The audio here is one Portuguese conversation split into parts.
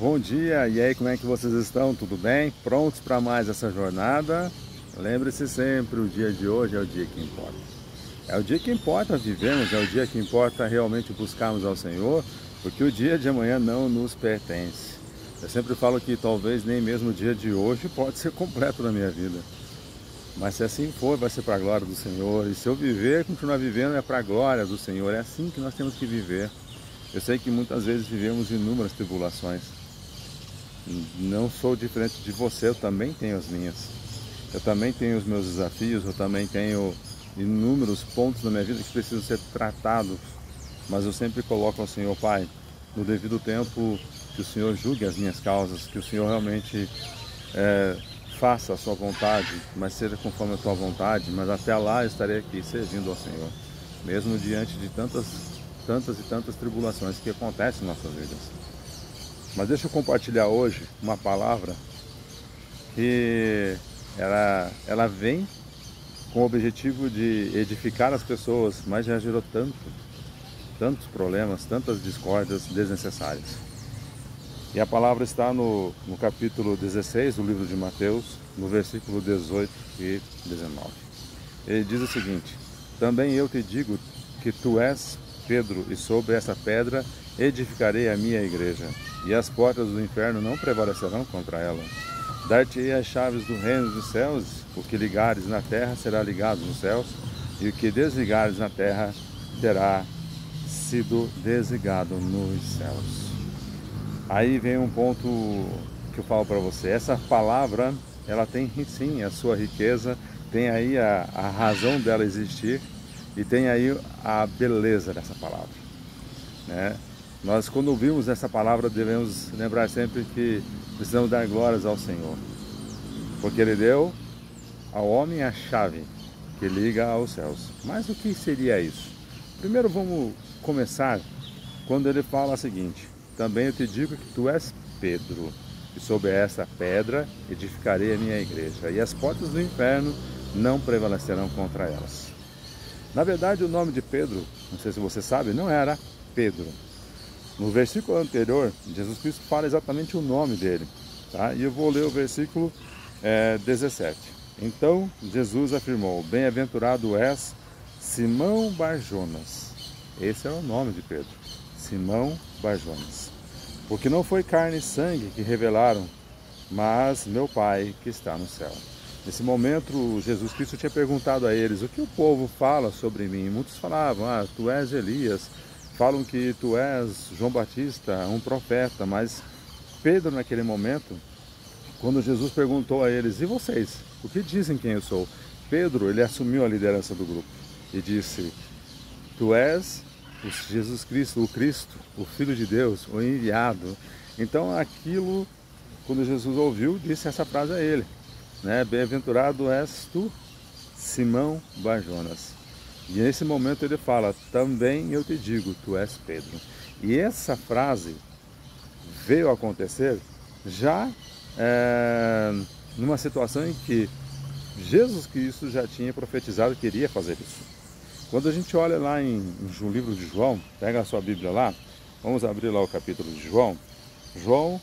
Bom dia, e aí, como é que vocês estão? Tudo bem? Prontos para mais essa jornada? Lembre-se sempre, o dia de hoje é o dia que importa. É o dia que importa vivermos, é o dia que importa realmente buscarmos ao Senhor, porque o dia de amanhã não nos pertence. Eu sempre falo que talvez nem mesmo o dia de hoje pode ser completo na minha vida. Mas se assim for, vai ser para a glória do Senhor. E se eu viver, continuar vivendo, é para a glória do Senhor. É assim que nós temos que viver. Eu sei que muitas vezes vivemos inúmeras tribulações. Não sou diferente de você, eu também tenho as minhas. Eu também tenho os meus desafios, eu também tenho inúmeros pontos na minha vida que precisam ser tratados. Mas eu sempre coloco ao Senhor, Pai, no devido tempo, que o Senhor julgue as minhas causas, que o Senhor realmente faça a sua vontade, mas seja conforme a tua vontade, mas até lá eu estarei aqui servindo ao Senhor, mesmo diante de tantas e tantas tribulações que acontecem em nossas vidas. Mas deixa eu compartilhar hoje uma palavra que ela vem com o objetivo de edificar as pessoas, mas já gerou tantos problemas, tantas discórdias desnecessárias. E a palavra está no capítulo 16 do livro de Mateus, no versículo 18 e 19. Ele diz o seguinte: também eu te digo que tu és Pedro, e sobre essa pedra edificarei a minha igreja, e as portas do inferno não prevalecerão contra ela. Dar-te-ei as chaves do reino dos céus, o que ligares na terra será ligado nos céus, e o que desligares na terra terá sido desligado nos céus. Aí vem um ponto que eu falo para você. Essa palavra, ela tem sim a sua riqueza, tem aí a razão dela existir e tem aí a beleza dessa palavra, né? Nós, quando ouvimos essa palavra, devemos lembrar sempre que precisamos dar glórias ao Senhor, porque Ele deu ao homem a chave que liga aos céus. Mas o que seria isso? Primeiro vamos começar quando Ele fala o seguinte: também eu te digo que tu és Pedro, e sobre essa pedra edificarei a minha igreja, e as portas do inferno não prevalecerão contra elas. Na verdade, o nome de Pedro, não sei se você sabe, não era Pedro. No versículo anterior, Jesus Cristo fala exatamente o nome dele, tá? E eu vou ler o versículo 17. Então Jesus afirmou: bem-aventurado és Simão Barjonas. Esse é o nome de Pedro, Simão Barjonas. Porque não foi carne e sangue que revelaram, mas meu Pai que está no céu. Nesse momento, Jesus Cristo tinha perguntado a eles: o que o povo fala sobre mim? Muitos falavam: tu és Elias, falam que tu és João Batista, um profeta. Mas Pedro, naquele momento, quando Jesus perguntou a eles: e vocês? O que dizem quem eu sou? Pedro, ele assumiu a liderança do grupo e disse: tu és Jesus Cristo, o Filho de Deus, o enviado. Então aquilo, quando Jesus ouviu, disse essa frase a ele, né? Bem-aventurado és tu, Simão Barjonas. E nesse momento ele fala: também eu te digo, tu és Pedro. E essa frase veio a acontecer já numa situação em que Jesus Cristo já tinha profetizado que iria fazer isso. Quando a gente olha lá no livro de João, pega a sua Bíblia lá, vamos abrir lá o capítulo de João. João,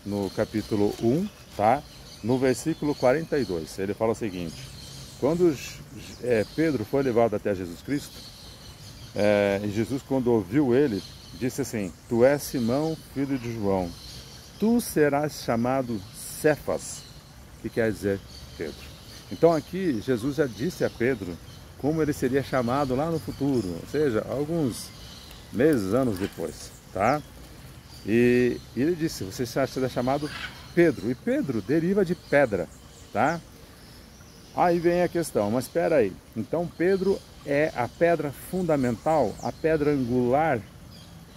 no capítulo 1, tá? No versículo 42, ele fala o seguinte: quando Pedro foi levado até Jesus Cristo, e Jesus, quando ouviu ele, disse assim: tu és Simão, filho de João, tu serás chamado Cefas, que quer dizer Pedro. Então aqui Jesus já disse a Pedro como ele seria chamado lá no futuro, ou seja, alguns meses, anos depois, tá? E ele disse: você será chamado Pedro, e Pedro deriva de pedra, tá? Aí vem a questão, mas espera aí, então Pedro é a pedra fundamental, a pedra angular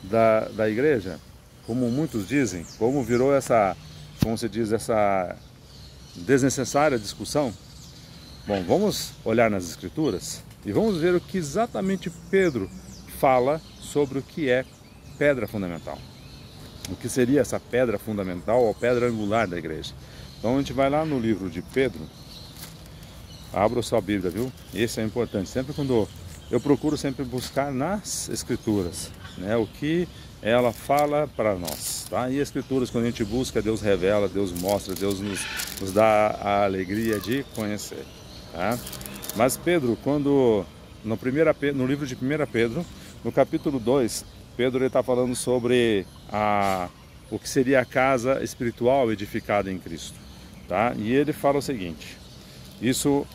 da igreja, como muitos dizem, como virou essa, como se diz, essa desnecessária discussão? Bom, vamos olhar nas Escrituras e vamos ver o que exatamente Pedro fala sobre o que é pedra fundamental. O que seria essa pedra fundamental ou pedra angular da igreja? Então a gente vai lá no livro de Pedro. Abra sua Bíblia, viu? Esse é importante. Sempre quando eu procuro sempre buscar nas Escrituras, né, o que ela fala para nós, tá? E as escrituras, quando a gente busca, Deus revela, Deus mostra, Deus nos dá a alegria de conhecer, tá? Mas Pedro, quando no livro de 1 Pedro, no capítulo 2, Pedro está falando sobre o que seria a casa espiritual edificada em Cristo, tá? E ele fala o seguinte, isso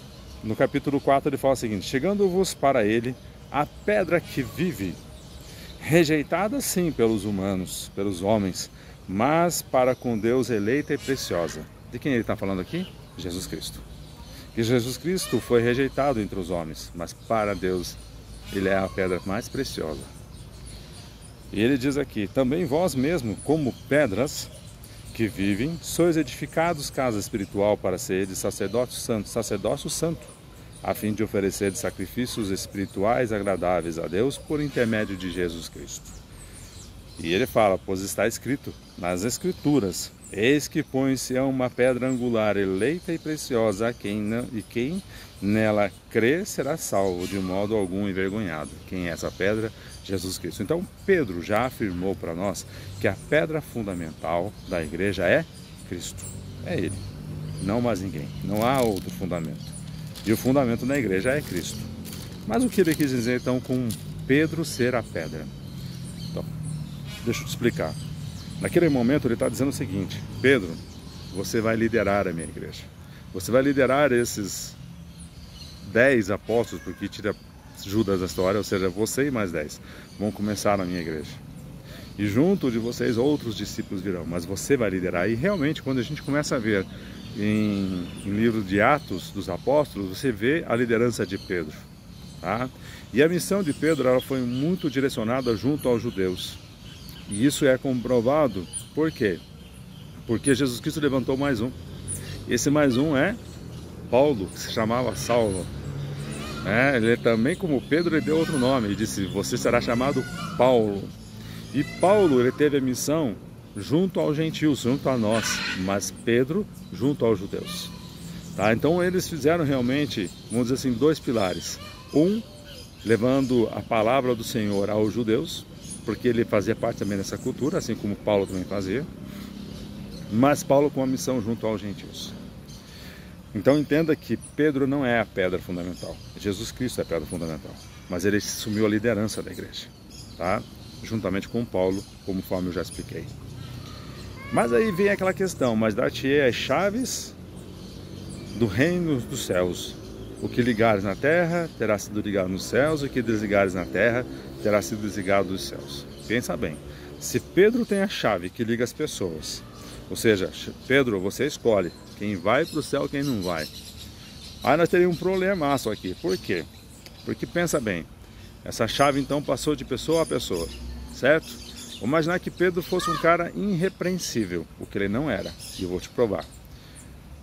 no capítulo 4 ele fala o seguinte: chegando-vos para ele a pedra que vive, rejeitada sim pelos humanos, pelos homens, mas para com Deus eleita e preciosa. De quem ele está falando aqui? Jesus Cristo. Que Jesus Cristo foi rejeitado entre os homens, mas para Deus ele é a pedra mais preciosa. E ele diz aqui: também vós mesmo, como pedras que vivem, sois edificados casa espiritual para seres sacerdócio santo, a fim de oferecer sacrifícios espirituais agradáveis a Deus por intermédio de Jesus Cristo. E ele fala: pois está escrito nas Escrituras, eis que põe-se uma pedra angular eleita e preciosa, quem nela crê será salvo, de modo algum envergonhado. Quem é essa pedra? Jesus Cristo. Então Pedro já afirmou para nós que a pedra fundamental da igreja é Cristo. É Ele, não mais ninguém. Não há outro fundamento. E o fundamento da igreja é Cristo. Mas o que ele quis dizer então com Pedro ser a pedra? Então, deixa eu te explicar. Naquele momento ele está dizendo o seguinte: Pedro, você vai liderar a minha igreja. Você vai liderar esses 10 apóstolos, porque tira Judas da história, ou seja, você e mais 10 vão começar na minha igreja. E junto de vocês outros discípulos virão, mas você vai liderar. E realmente, quando a gente começa a ver em livro de Atos dos Apóstolos, você vê a liderança de Pedro, tá? E a missão de Pedro, ela foi muito direcionada junto aos judeus. E isso é comprovado, por quê? Porque Jesus Cristo levantou mais um. Esse mais um é Paulo, que se chamava Saulo. Ele também, como Pedro, ele deu outro nome. Ele disse: você será chamado Paulo. E Paulo, ele teve a missão junto aos gentios, junto a nós, mas Pedro junto aos judeus, tá? Então eles fizeram realmente, vamos dizer assim, 2 pilares. Um, levando a palavra do Senhor aos judeus, porque ele fazia parte também dessa cultura, assim como Paulo também fazia, mas Paulo com a missão junto aos gentios. Então entenda que Pedro não é a pedra fundamental, Jesus Cristo é a pedra fundamental, mas ele assumiu a liderança da igreja, tá? Juntamente com Paulo, conforme eu já expliquei. Mas aí vem aquela questão: mas dar-te-ei as chaves do reino dos céus. O que ligares na terra terá sido ligado nos céus, e o que desligares na terra terá sido desligado dos céus. Pensa bem, se Pedro tem a chave que liga as pessoas, ou seja, Pedro, você escolhe quem vai para o céu e quem não vai. Aí nós teríamos um problemaço aqui. Por quê? Porque pensa bem, essa chave então passou de pessoa a pessoa, certo? Vamos imaginar que Pedro fosse um cara irrepreensível, o que ele não era, e eu vou te provar.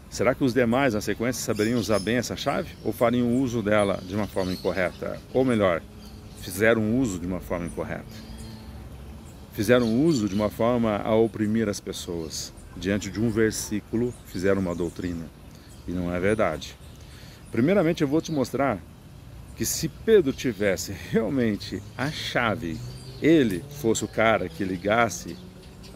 Será que os demais na sequência saberiam usar bem essa chave? Ou fariam uso dela de uma forma incorreta? Ou melhor, fizeram uso de uma forma incorreta? Fizeram uso de uma forma a oprimir as pessoas. Diante de um versículo, fizeram uma doutrina. E não é verdade. Primeiramente, eu vou te mostrar que se Pedro tivesse realmente a chave, ele fosse o cara que ligasse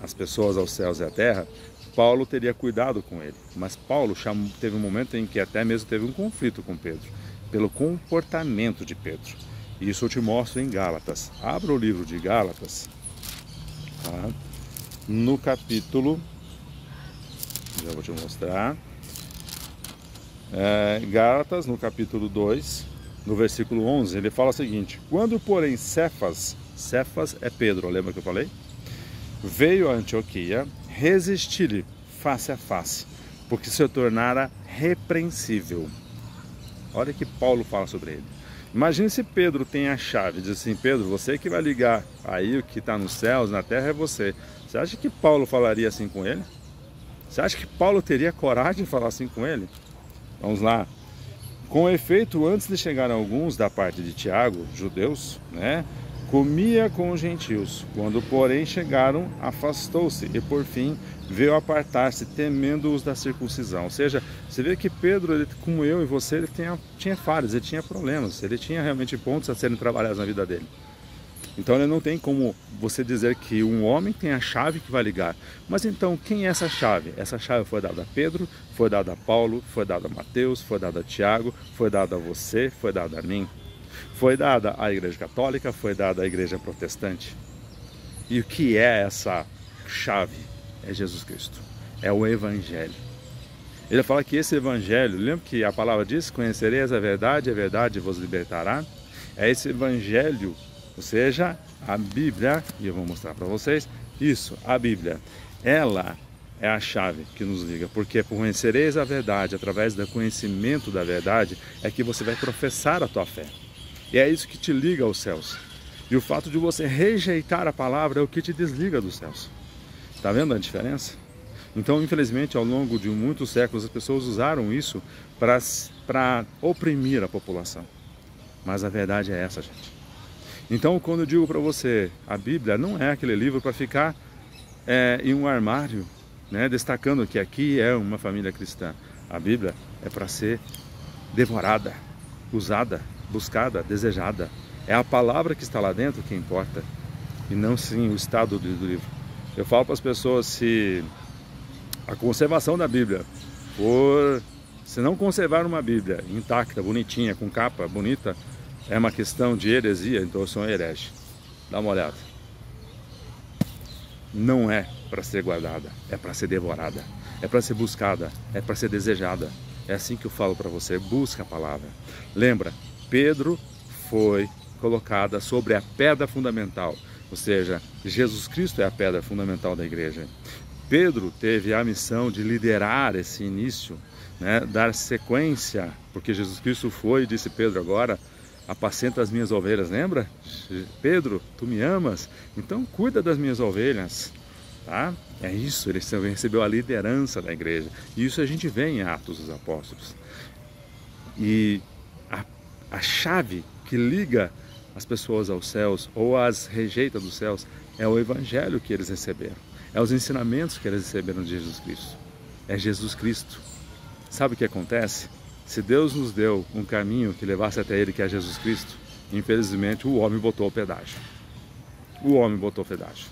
as pessoas aos céus e à terra, Paulo teria cuidado com ele. Mas Paulo teve um momento em que até mesmo teve um conflito com Pedro, pelo comportamento de Pedro. E isso eu te mostro em Gálatas. Abra o livro de Gálatas, tá? No capítulo, já vou te mostrar, Gálatas, no capítulo 2, no versículo 11, ele fala o seguinte: quando porém Cefas é Pedro, lembra que eu falei? Veio a Antioquia, resistir-lhe face a face, porque se tornara repreensível. Olha que Paulo fala sobre ele. Imagine se Pedro tem a chave, diz assim: Pedro, você que vai ligar aí o que está nos céus, na terra é você. Você acha que Paulo falaria assim com ele? Você acha que Paulo teria coragem de falar assim com ele? Vamos lá. Com efeito, antes de chegarem alguns da parte de Tiago, judeus, comia com os gentios. Quando, porém, chegaram, afastou-se e, por fim, veio apartar-se, temendo-os da circuncisão. Ou seja, você vê que Pedro, ele, como eu e você, ele tinha falhas, ele tinha problemas, ele tinha realmente pontos a serem trabalhados na vida dele. Então ele não tem como você dizer que um homem tem a chave que vai ligar. Mas então, quem é essa chave? Essa chave foi dada a Pedro, foi dada a Paulo, foi dada a Mateus, foi dada a Tiago, foi dada a você, foi dada a mim. Foi dada à Igreja Católica, foi dada à Igreja Protestante. E o que é essa chave? É Jesus Cristo. É o Evangelho. Ele fala que esse Evangelho, lembra que a palavra diz, conhecereis a verdade vos libertará. É esse Evangelho, ou seja, a Bíblia, e eu vou mostrar para vocês, isso, a Bíblia, ela é a chave que nos liga, porque por conhecereis a verdade, através do conhecimento da verdade, é que você vai professar a tua fé. E é isso que te liga aos céus. E o fato de você rejeitar a palavra é o que te desliga dos céus. Está vendo a diferença? Então, infelizmente, ao longo de muitos séculos, as pessoas usaram isso para oprimir a população. Mas a verdade é essa, gente. Então, quando eu digo para você, a Bíblia não é aquele livro para ficar em um armário, né, destacando que aqui é uma família cristã. A Bíblia é para ser devorada, usada, buscada, desejada. É a palavra que está lá dentro que importa, e não sim o estado do livro. Eu falo para as pessoas, se a conservação da Bíblia se não conservar uma Bíblia intacta, bonitinha, com capa bonita, é uma questão de heresia, então eu sou um herege. Dá uma olhada. Não é para ser guardada, é para ser devorada, é para ser buscada, é para ser desejada. É assim que eu falo para você, busca a palavra. Lembra, Pedro foi colocada sobre a pedra fundamental, ou seja, Jesus Cristo é a pedra fundamental da igreja. Pedro teve a missão de liderar esse início, né, dar sequência, porque Jesus Cristo foi, disse Pedro agora, apacenta as minhas ovelhas, lembra? Pedro, tu me amas? Então cuida das minhas ovelhas, tá? É isso, ele recebeu a liderança da igreja. E isso a gente vê em Atos dos Apóstolos. E a chave que liga as pessoas aos céus ou as rejeita dos céus é o Evangelho que eles receberam. É os ensinamentos que eles receberam de Jesus Cristo. É Jesus Cristo. Sabe o que acontece? Se Deus nos deu um caminho que levasse até Ele, que é Jesus Cristo, infelizmente o homem botou o pedágio. O homem botou o pedágio.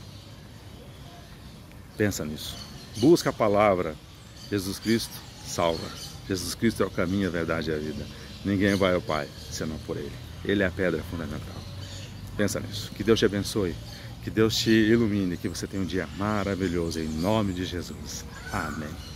Pensa nisso. Busca a palavra. Jesus Cristo salva. Jesus Cristo é o caminho, a verdade e a vida. Ninguém vai ao Pai senão por Ele. Ele é a pedra fundamental. Pensa nisso. Que Deus te abençoe. Que Deus te ilumine. Que você tenha um dia maravilhoso. Em nome de Jesus. Amém.